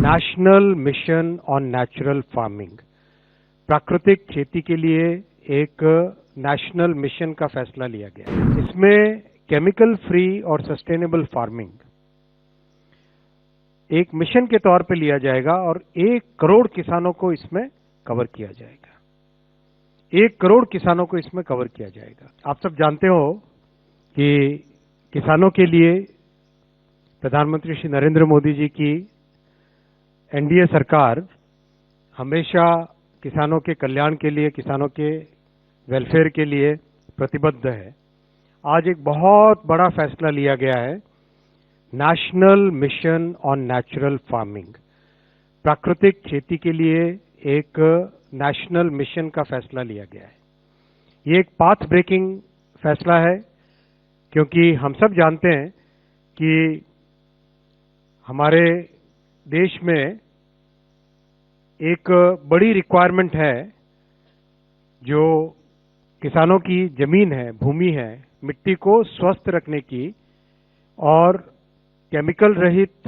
National mission on natural farming, प्राकृतिक खेती के लिए एक नेशनल मिशन का फैसला लिया गया। इसमें केमिकल फ्री और सस्टेनेबल फार्मिंग एक मिशन के तौर पे लिया जाएगा और 1 करोड़ किसानों को इसमें कवर किया जाएगा। 1 करोड़ किसानों को इसमें कवर किया जाएगा। आप सब जानते हो कि किसानों के लिए प्रधानमंत्री श्री नरेंद्र मोदी जी की एनडीए सरकार हमेशा किसानों के कल्याण के लिए, किसानों के वेलफेयर के लिए प्रतिबद्ध है। आज एक बहुत बड़ा फैसला लिया गया है, national mission on natural farming, प्राकृतिक खेती के लिए एक नेशनल मिशन का फैसला लिया गया है। ये एक पाथ ब्रेकिंग फैसला है, क्योंकि हम सब जानते हैं कि हमारे देश में एक बड़ी रिक्वायरमेंट है, जो किसानों की जमीन है, भूमि है, मिट्टी को स्वस्थ रखने की और केमिकल रहित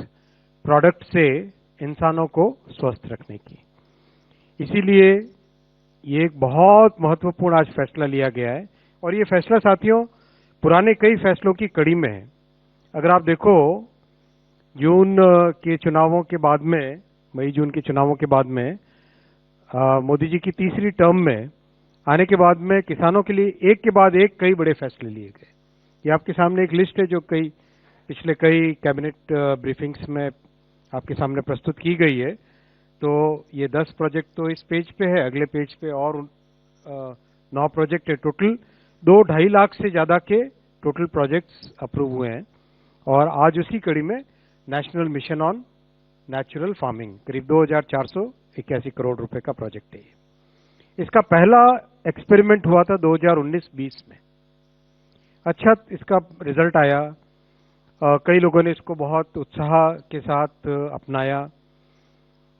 प्रोडक्ट से इंसानों को स्वस्थ रखने की। इसीलिए ये एक बहुत महत्वपूर्ण आज फैसला लिया गया है और ये फैसला साथियों पुराने कई फैसलों की कड़ी में है। अगर आप देखो, जून के चुनावों के बाद में, मई जून के चुनावों के बाद में मोदी जी की तीसरी टर्म में आने के बाद में किसानों के लिए एक के बाद एक कई बड़े फैसले लिए गए। ये आपके सामने एक लिस्ट है जो पिछले कई कैबिनेट ब्रीफिंग्स में आपके सामने प्रस्तुत की गई है। तो ये 10 प्रोजेक्ट तो इस पेज पे है, अगले पेज पे और 9 प्रोजेक्ट है। टोटल 2-2.5 लाख से ज्यादा के टोटल प्रोजेक्ट्स अप्रूव हुए हैं और आज उसी कड़ी में national mission on natural farming करीब 2481 करोड़ रुपए का प्रोजेक्ट है। इसका पहला एक्सपेरिमेंट हुआ था 2019-20 में। अच्छा इसका रिजल्ट आया, कई लोगों ने इसको बहुत उत्साह के साथ अपनाया।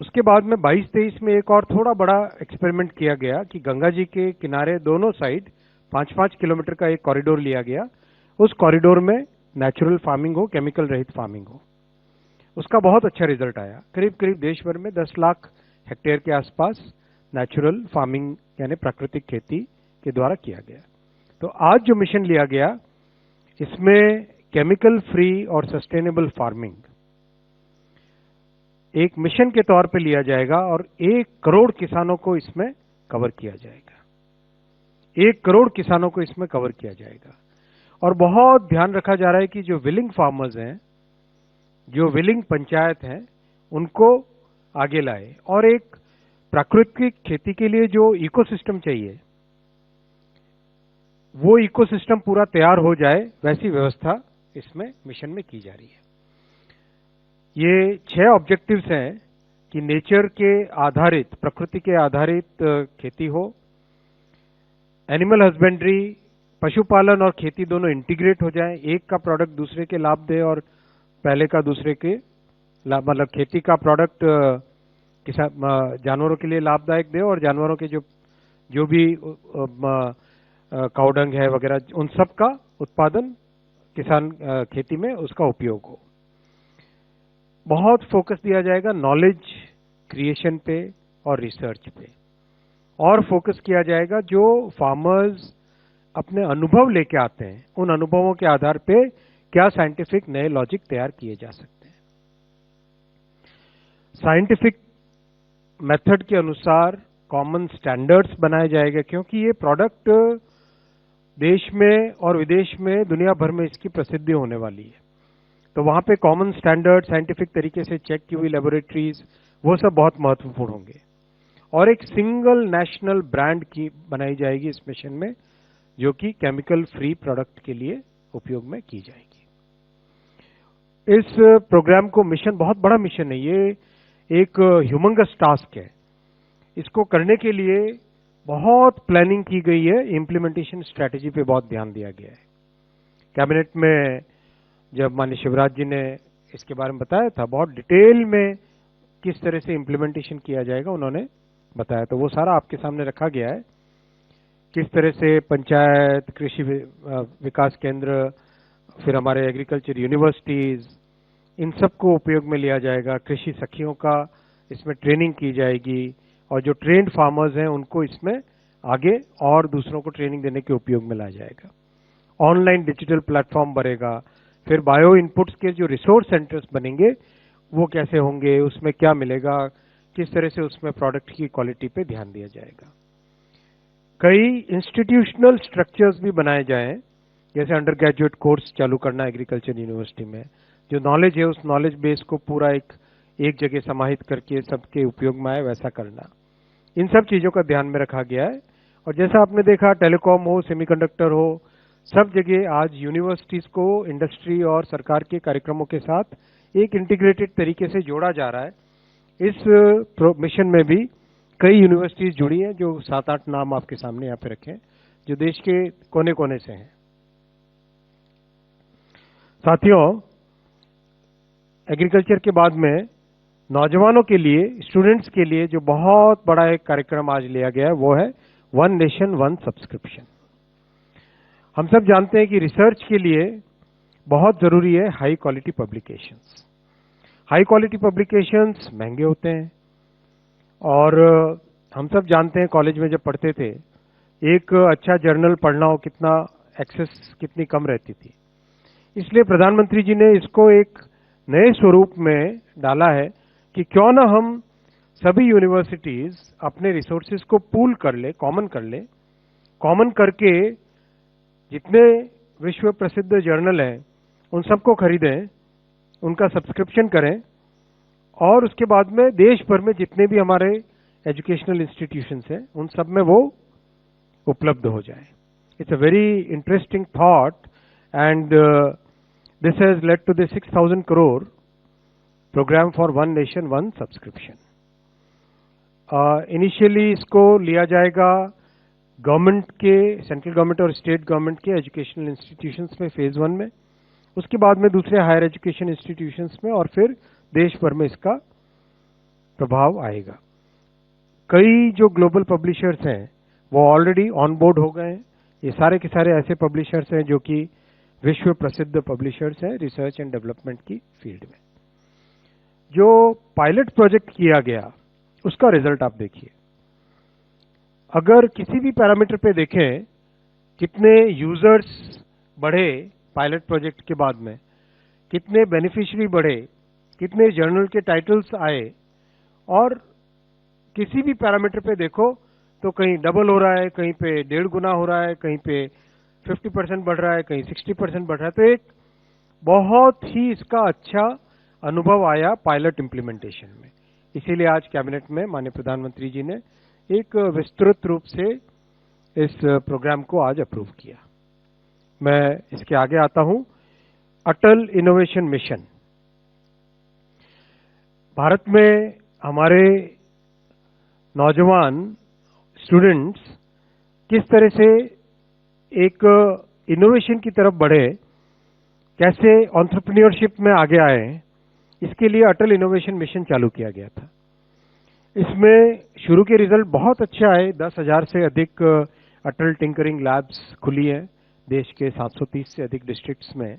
उसके बाद में 22-23 में एक और थोड़ा बड़ा एक्सपेरिमेंट किया गया कि गंगा जी के किनारे दोनों साइड 5-5 किलोमीटर का एक कॉरिडोर लिया गया। उस कॉरिडोर में नेचुरल फार्मिंग हो, केमिकल रहित फार्मिंग हो। उसका बहुत अच्छा रिजल्ट आया। करीब करीब देश भर में 10 लाख हेक्टेयर के आसपास नेचुरल फार्मिंग यानी प्राकृतिक खेती के द्वारा किया गया। तो आज जो मिशन लिया गया, इसमें केमिकल फ्री और सस्टेनेबल फार्मिंग एक मिशन के तौर पे लिया जाएगा और 1 करोड़ किसानों को इसमें कवर किया जाएगा। 1 करोड़ किसानों को इसमें कवर किया जाएगा। और बहुत ध्यान रखा जा रहा है कि जो विलिंग फार्मर्स हैं, जो विलिंग पंचायत हैं, उनको आगे लाए और एक प्राकृतिक खेती के लिए जो इकोसिस्टम चाहिए, वो इकोसिस्टम पूरा तैयार हो जाए, वैसी व्यवस्था इसमें मिशन में की जा रही है। ये 6 ऑब्जेक्टिव्स हैं कि नेचर के आधारित, प्रकृति के आधारित खेती हो, एनिमल हस्बेंड्री, पशुपालन और खेती दोनों इंटीग्रेट हो जाए, एक का प्रोडक्ट दूसरे के लाभ दे और पहले का दूसरे के लाभ, मतलब खेती का प्रोडक्ट जानवरों के लिए लाभदायक दे और जानवरों के जो भी काउडंग है वगैरह, उन सब का उत्पादन किसान खेती में उसका उपयोग हो। बहुत फोकस दिया जाएगा नॉलेज क्रिएशन पे और रिसर्च पे, और फोकस किया जाएगा जो फार्मर्स अपने अनुभव लेके आते हैं, उन अनुभवों के आधार पे क्या साइंटिफिक नए लॉजिक तैयार किए जा सकते हैं। साइंटिफिक मेथड के अनुसार कॉमन स्टैंडर्ड्स बनाए जाएंगे, क्योंकि ये प्रोडक्ट देश में और विदेश में, दुनिया भर में इसकी प्रसिद्धि होने वाली है। तो वहां पे कॉमन स्टैंडर्ड साइंटिफिक तरीके से चेक की हुई लेबोरेटरीज, वो सब बहुत महत्वपूर्ण होंगे। और एक सिंगल नेशनल ब्रांड की बनाई जाएगी इस मिशन में, जो कि केमिकल फ्री प्रोडक्ट के लिए उपयोग में की जाएगी। इस प्रोग्राम को मिशन, बहुत बड़ा मिशन है ये, एक ह्यूमंगस टास्क है। इसको करने के लिए बहुत प्लानिंग की गई है, इम्प्लीमेंटेशन स्ट्रेटेजी पे बहुत ध्यान दिया गया है। कैबिनेट में जब माननीय शिवराज जी ने इसके बारे में बताया था, बहुत डिटेल में किस तरह से इम्प्लीमेंटेशन किया जाएगा उन्होंने बताया, तो वो सारा आपके सामने रखा गया है। किस तरह से पंचायत, कृषि विकास केंद्र, फिर हमारे एग्रीकल्चर यूनिवर्सिटीज, इन सब को उपयोग में लिया जाएगा। कृषि सखियों का इसमें ट्रेनिंग की जाएगी और जो ट्रेंड फार्मर्स हैं उनको इसमें आगे और दूसरों को ट्रेनिंग देने के उपयोग में लाया जाएगा। ऑनलाइन डिजिटल प्लेटफॉर्म बढ़ेगा। फिर बायो इनपुट्स के जो रिसोर्स सेंटर्स बनेंगे वो कैसे होंगे, उसमें क्या मिलेगा, किस तरह से उसमें प्रोडक्ट की क्वालिटी पे ध्यान दिया जाएगा। कई इंस्टीट्यूशनल स्ट्रक्चर्स भी बनाए जाएं, जैसे अंडर ग्रेजुएट कोर्स चालू करना एग्रीकल्चर यूनिवर्सिटी में, जो नॉलेज है उस नॉलेज बेस को पूरा एक जगह समाहित करके सबके उपयोग में आए वैसा करना। इन सब चीजों का ध्यान में रखा गया है। और जैसा आपने देखा, टेलीकॉम हो, सेमीकंडक्टर हो, सब जगह आज यूनिवर्सिटीज को इंडस्ट्री और सरकार के कार्यक्रमों के साथ एक इंटीग्रेटेड तरीके से जोड़ा जा रहा है। इस मिशन में भी कई यूनिवर्सिटीज जुड़ी हैं, जो 7-8 नाम आपके सामने यहाँ पे रखे हैं, जो देश के कोने कोने से हैं। साथियों, एग्रीकल्चर के बाद में नौजवानों के लिए, स्टूडेंट्स के लिए जो बहुत बड़ा एक कार्यक्रम आज लिया गया है वो है वन नेशन वन सब्सक्रिप्शन। हम सब जानते हैं कि रिसर्च के लिए बहुत जरूरी है high quality publications. High quality publications महंगे होते हैं और हम सब जानते हैं कॉलेज में जब पढ़ते थे एक अच्छा जर्नल पढ़ना हो कितना एक्सेस कितनी कम रहती थी। इसलिए प्रधानमंत्री जी ने इसको एक नए स्वरूप में डाला है कि क्यों ना हम सभी यूनिवर्सिटीज अपने रिसोर्सेज को पूल कर ले, कॉमन करके जितने विश्व प्रसिद्ध जर्नल हैं उन सबको खरीदें, उनका सब्सक्रिप्शन करें और उसके बाद में देश भर में जितने भी हमारे एजुकेशनल इंस्टीट्यूशंस हैं उन सब में वो उपलब्ध हो जाए। It's a very interesting thought and this has led to the 6,000 crore programme for one nation one subscription. Initially इसको लिया जाएगा गवर्नमेंट के, सेंट्रल गवर्नमेंट और स्टेट गवर्नमेंट के एजुकेशनल इंस्टीट्यूशंस में फेज 1 में, उसके बाद में दूसरे हायर एजुकेशन इंस्टीट्यूशंस में और फिर देश भर में इसका प्रभाव आएगा। कई जो ग्लोबल पब्लिशर्स हैं वो ऑलरेडी ऑन बोर्ड हो गए हैं। ये सारे के सारे ऐसे पब्लिशर्स हैं जो कि विश्व प्रसिद्ध पब्लिशर्स हैं रिसर्च एंड डेवलपमेंट की फील्ड में। जो पायलट प्रोजेक्ट किया गया उसका रिजल्ट आप देखिए। अगर किसी भी पैरामीटर पे देखें कितने यूजर्स बढ़े पायलट प्रोजेक्ट के बाद में, कितने बेनिफिशियरी बढ़े, कितने जर्नल के टाइटल्स आए, और किसी भी पैरामीटर पे देखो तो कहीं डबल हो रहा है, कहीं पे 1.5 गुना हो रहा है, कहीं पे 50% बढ़ रहा है, कहीं 60% बढ़ रहा है। तो एक बहुत ही इसका अच्छा अनुभव आया पायलट इम्प्लीमेंटेशन में। इसीलिए आज कैबिनेट में माननीय प्रधानमंत्री जी ने एक विस्तृत रूप से इस प्रोग्राम को आज अप्रूव किया। मैं इसके आगे आता हूं। अटल इनोवेशन मिशन। भारत में हमारे नौजवान स्टूडेंट्स किस तरह से एक इनोवेशन की तरफ बढ़े, कैसे एंटरप्रेन्योरशिप में आगे आए, इसके लिए अटल इनोवेशन मिशन चालू किया गया था। इसमें शुरू के रिजल्ट बहुत अच्छे आए। 10,000 से अधिक अटल टिंकरिंग लैब्स खुली हैं देश के 730 से अधिक डिस्ट्रिक्ट्स में।